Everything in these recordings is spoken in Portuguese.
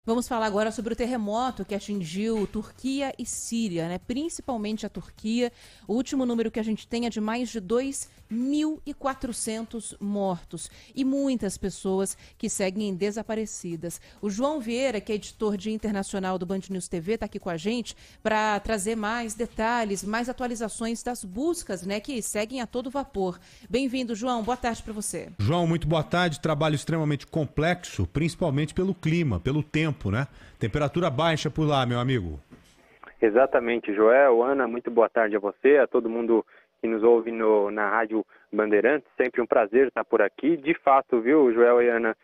Vamos falar agora sobre o terremoto que atingiu Turquia e Síria, né? Principalmente a Turquia. O último número que a gente tem é de mais de 2.400 mortos e muitas pessoas que seguem desaparecidas. O João Vieira, que é editor de internacional do Band News TV, está aqui com a gente para trazer mais detalhes, mais atualizações das buscas, né, que seguem a todo vapor. Bem-vindo, João. Boa tarde para você. João, muito boa tarde. Trabalho extremamente complexo, principalmente pelo clima, pelo tempo, né? Temperatura baixa por lá, meu amigo. Exatamente, Joel, Ana, muito boa tarde a você, a todo mundo que nos ouve na Rádio Bandeirantes. Sempre um prazer estar por aqui. De fato, viu, Joel e Ana,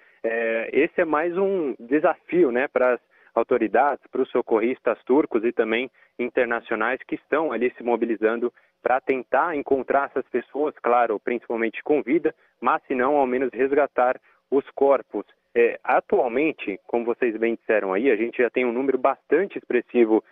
esse é mais um desafio, né, para as autoridades, para os socorristas turcos e também internacionais que estão ali se mobilizando para tentar encontrar essas pessoas, claro, principalmente com vida, mas se não, ao menos resgatar os corpos. Atualmente, como vocês bem disseram aí, a gente já tem um número bastante expressivo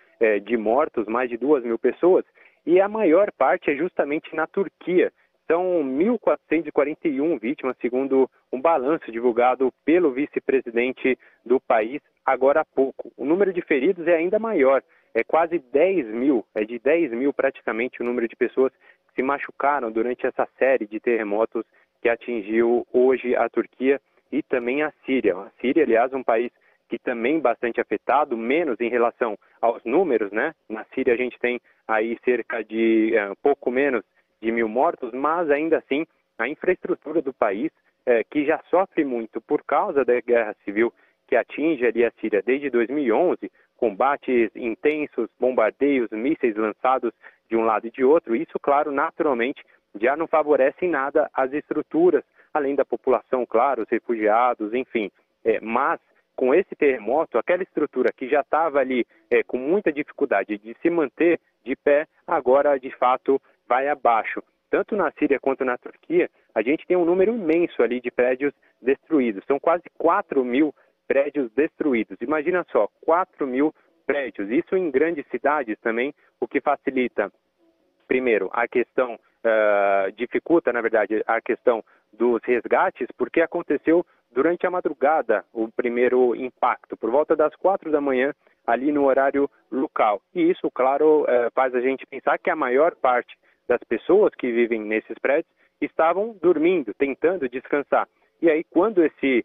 de mortos, mais de 2.000 pessoas, e a maior parte é justamente na Turquia. São 1.441 vítimas, segundo um balanço divulgado pelo vice-presidente do país agora há pouco. O número de feridos é ainda maior, é quase 10.000, é de 10.000 praticamente o número de pessoas que se machucaram durante essa série de terremotos que atingiu hoje a Turquia e também a Síria. A Síria, aliás, é um país que também bastante afetado, menos em relação aos números, né? Na Síria a gente tem aí cerca de pouco menos de 1.000 mortos, mas ainda assim a infraestrutura do país, que já sofre muito por causa da guerra civil que atinge ali a Síria desde 2011, combates intensos, bombardeios, mísseis lançados de um lado e de outro, isso, claro, naturalmente já não favorece em nada as estruturas, além da população, claro, os refugiados, enfim. Mas com esse terremoto, aquela estrutura que já estava ali com muita dificuldade de se manter de pé, agora de fato vai abaixo. Tanto na Síria quanto na Turquia, a gente tem um número imenso ali de prédios destruídos. São quase 4.000 prédios destruídos. Imagina só, 4.000 prédios. Isso em grandes cidades também, o que facilita, primeiro, a questão, dificulta, na verdade, a questão dos resgates, porque aconteceu durante a madrugada o primeiro impacto, por volta das 4 da manhã, ali no horário local. E isso, claro, faz a gente pensar que a maior parte das pessoas que vivem nesses prédios estavam dormindo, tentando descansar. E aí, quando esse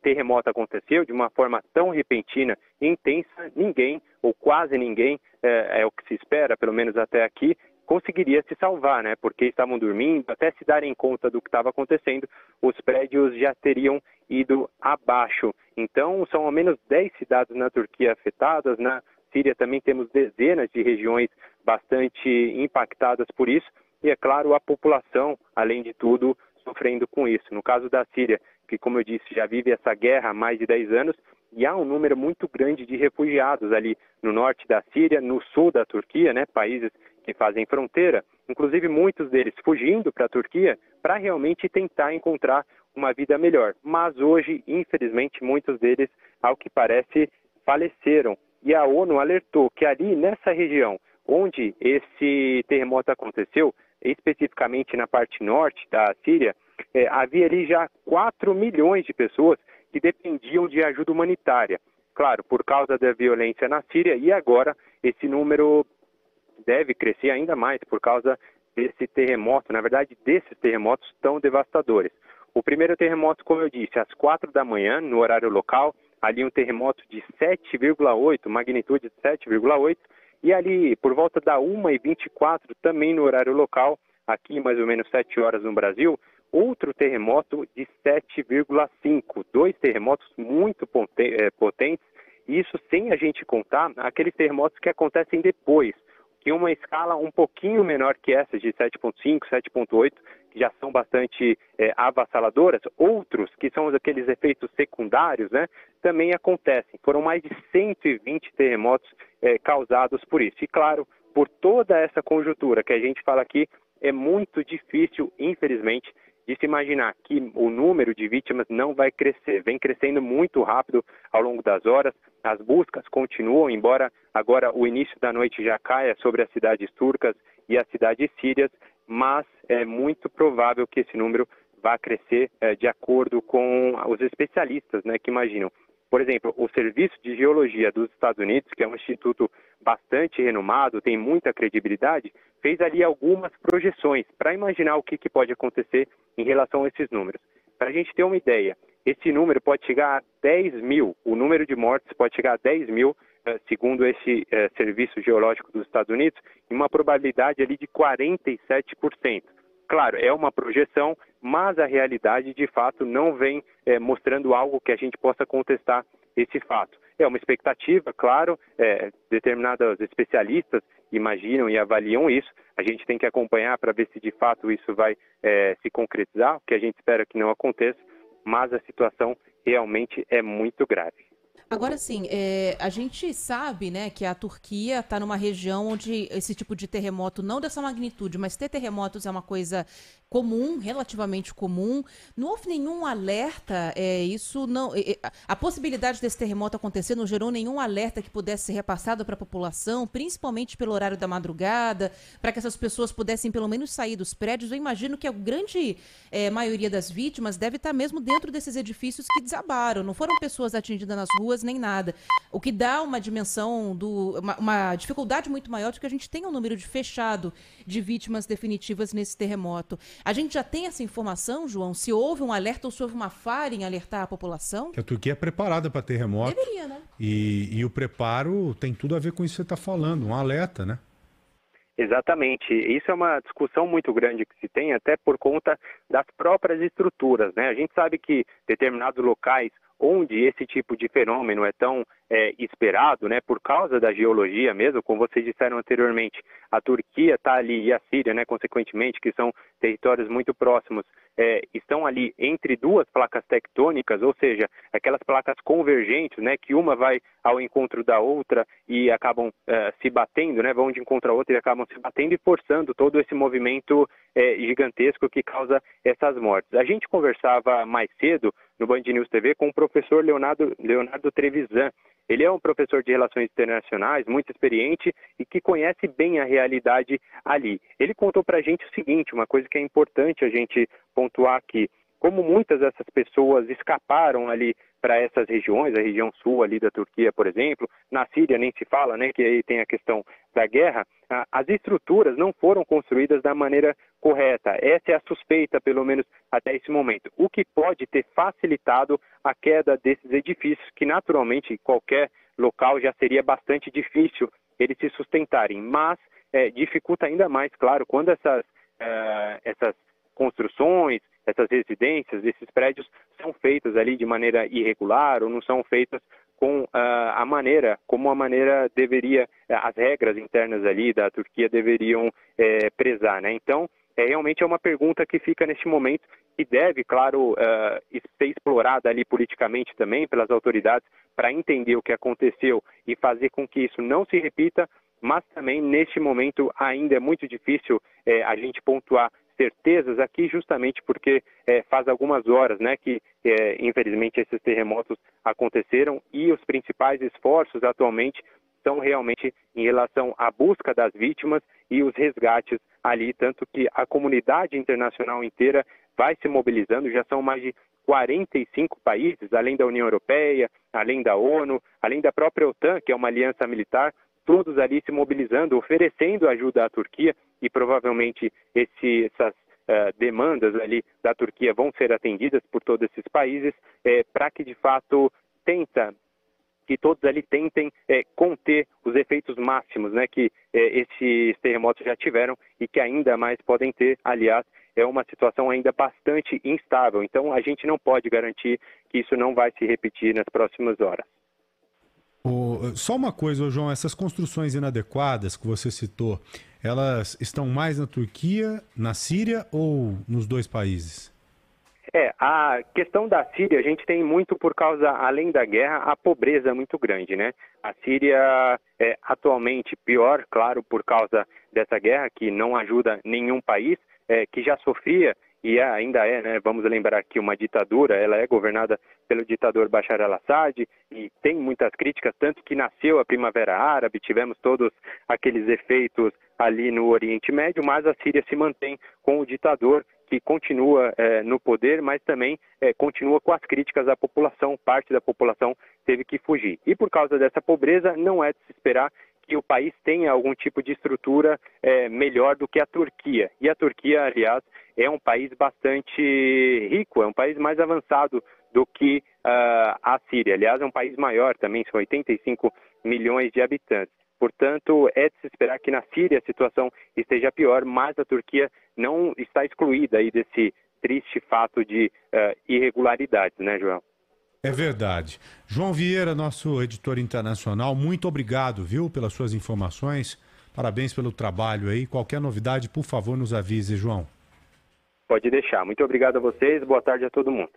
terremoto aconteceu de uma forma tão repentina e intensa, ninguém, ou quase ninguém, é o que se espera, pelo menos até aqui, conseguiria se salvar, né? Porque estavam dormindo, até se darem conta do que estava acontecendo, os prédios já teriam ido abaixo. Então, são ao menos 10 cidades na Turquia afetadas, na Síria também temos dezenas de regiões bastante impactadas por isso, e é claro, a população, além de tudo, sofrendo com isso. No caso da Síria, que como eu disse, já vive essa guerra há mais de 10 anos, e há um número muito grande de refugiados ali no norte da Síria, no sul da Turquia, né, países que fazem fronteira, inclusive muitos deles fugindo para a Turquia para realmente tentar encontrar uma vida melhor. Mas hoje, infelizmente, muitos deles, ao que parece, faleceram. E a ONU alertou que ali nessa região onde esse terremoto aconteceu, especificamente na parte norte da Síria, havia ali já 4 milhões de pessoas que dependiam de ajuda humanitária. Claro, por causa da violência na Síria, e agora esse número deve crescer ainda mais por causa desse terremoto, na verdade, desses terremotos tão devastadores. O primeiro terremoto, como eu disse, às 4 da manhã, no horário local, ali um terremoto de 7,8, magnitude de 7,8, e ali por volta da 1h24, também no horário local, aqui mais ou menos 7 horas no Brasil, outro terremoto de 7,5, dois terremotos muito potentes, e isso sem a gente contar aqueles terremotos que acontecem depois, que uma escala um pouquinho menor que essa, de 7,5, 7,8, que já são bastante avassaladoras. Outros, que são aqueles efeitos secundários, né, também acontecem. Foram mais de 120 terremotos causados por isso. E, claro, por toda essa conjuntura que a gente fala aqui, é muito difícil, infelizmente, de se imaginar que o número de vítimas não vai crescer. Vem crescendo muito rápido ao longo das horas. As buscas continuam, embora agora o início da noite já caia sobre as cidades turcas e as cidades sírias, mas é muito provável que esse número vá crescer de acordo com os especialistas, né, que imaginam. Por exemplo, o Serviço de Geologia dos Estados Unidos, que é um instituto bastante renomado, tem muita credibilidade, fez ali algumas projeções para imaginar o que pode acontecer em relação a esses números. Para a gente ter uma ideia, esse número pode chegar a 10 mil, o número de mortes pode chegar a 10 mil, segundo esse Serviço Geológico dos Estados Unidos, e uma probabilidade ali de 47%. Claro, é uma projeção, mas a realidade, de fato, não vem mostrando algo que a gente possa contestar esse fato. É uma expectativa, claro, determinados especialistas imaginam e avaliam isso. A gente tem que acompanhar para ver se, de fato, isso vai se concretizar, o que a gente espera que não aconteça, mas a situação realmente é muito grave. Agora sim, a gente sabe, né, que a Turquia está numa região onde esse tipo de terremoto, não dessa magnitude, mas ter terremotos é uma coisa comum, relativamente comum. Não houve nenhum alerta, isso não. A possibilidade desse terremoto acontecer não gerou nenhum alerta que pudesse ser repassado para a população, principalmente pelo horário da madrugada, para que essas pessoas pudessem pelo menos sair dos prédios. Eu imagino que a grande maioria das vítimas deve estar mesmo dentro desses edifícios que desabaram. Não foram pessoas atingidas nas ruas nem nada. O que dá uma dimensão, uma dificuldade muito maior de que a gente tenha um número fechado de vítimas definitivas nesse terremoto. A gente já tem essa informação, João? Se houve um alerta ou se houve uma falha em alertar a população? Que a Turquia é preparada para terremoto. Deveria, né? E o preparo tem tudo a ver com isso que você está falando, um alerta, né? Exatamente. Isso é uma discussão muito grande que se tem, até por conta das próprias estruturas, né? A gente sabe que determinados locais onde esse tipo de fenômeno é tão esperado, né, por causa da geologia mesmo, como vocês disseram anteriormente, a Turquia está ali e a Síria, né, consequentemente, que são territórios muito próximos, estão ali entre duas placas tectônicas, ou seja, aquelas placas convergentes, né, que uma vai ao encontro da outra e acabam se batendo, né, vão de encontro a outra e acabam se batendo e forçando todo esse movimento gigantesco que causa essas mortes. A gente conversava mais cedo no Band News TV com o professor Leonardo Trevisan. Ele é um professor de Relações Internacionais, muito experiente e que conhece bem a realidade ali. Ele contou para a gente o seguinte, uma coisa que é importante a gente pontuar aqui. Como muitas dessas pessoas escaparam ali para essas regiões, a região sul ali da Turquia, por exemplo, na Síria nem se fala, né, que aí tem a questão da guerra, as estruturas não foram construídas da maneira correta. Essa é a suspeita, pelo menos até esse momento, o que pode ter facilitado a queda desses edifícios, que naturalmente em qualquer local já seria bastante difícil eles se sustentarem, mas dificulta ainda mais, claro, quando essas construções, essas residências, esses prédios são feitas ali de maneira irregular ou não são feitas com a maneira deveria, as regras internas ali da Turquia deveriam prezar, né? Então, realmente é uma pergunta que fica neste momento e deve, claro, ser explorada ali politicamente também pelas autoridades para entender o que aconteceu e fazer com que isso não se repita, mas também neste momento ainda é muito difícil a gente pontuar certezas aqui justamente porque faz algumas horas, né, que infelizmente esses terremotos aconteceram e os principais esforços atualmente são realmente em relação à busca das vítimas e os resgates ali, tanto que a comunidade internacional inteira vai se mobilizando, já são mais de 45 países, além da União Europeia, além da ONU, além da própria OTAN, que é uma aliança militar, todos ali se mobilizando, oferecendo ajuda à Turquia e provavelmente essas demandas ali da Turquia vão ser atendidas por todos esses países para que de fato que todos ali tentem conter os efeitos máximos, né, que esses terremotos já tiveram e que ainda mais podem ter. Aliás, é uma situação ainda bastante instável, então a gente não pode garantir que isso não vai se repetir nas próximas horas. Só uma coisa, João, essas construções inadequadas que você citou, elas estão mais na Turquia, na Síria ou nos dois países? A questão da Síria, a gente tem muito por causa, além da guerra, a pobreza muito grande, né? A Síria é atualmente pior, claro, por causa dessa guerra, que não ajuda nenhum país, que já sofria e ainda é, né, vamos lembrar que uma ditadura, ela é governada pelo ditador Bashar al-Assad e tem muitas críticas, tanto que nasceu a Primavera Árabe, tivemos todos aqueles efeitos ali no Oriente Médio, mas a Síria se mantém com o ditador que continua no poder, mas também continua com as críticas da população, parte da população teve que fugir. E por causa dessa pobreza, não é de se esperar que o país tenha algum tipo de estrutura melhor do que a Turquia. E a Turquia, aliás, é um país bastante rico, é um país mais avançado do que a Síria. Aliás, é um país maior também, são 85 milhões de habitantes. Portanto, é de se esperar que na Síria a situação esteja pior, mas a Turquia não está excluída aí desse triste fato de irregularidades, né, João? É verdade. João Vieira, nosso editor internacional, muito obrigado, viu, pelas suas informações. Parabéns pelo trabalho aí. Qualquer novidade, por favor, nos avise, João. Pode deixar. Muito obrigado a vocês. Boa tarde a todo mundo.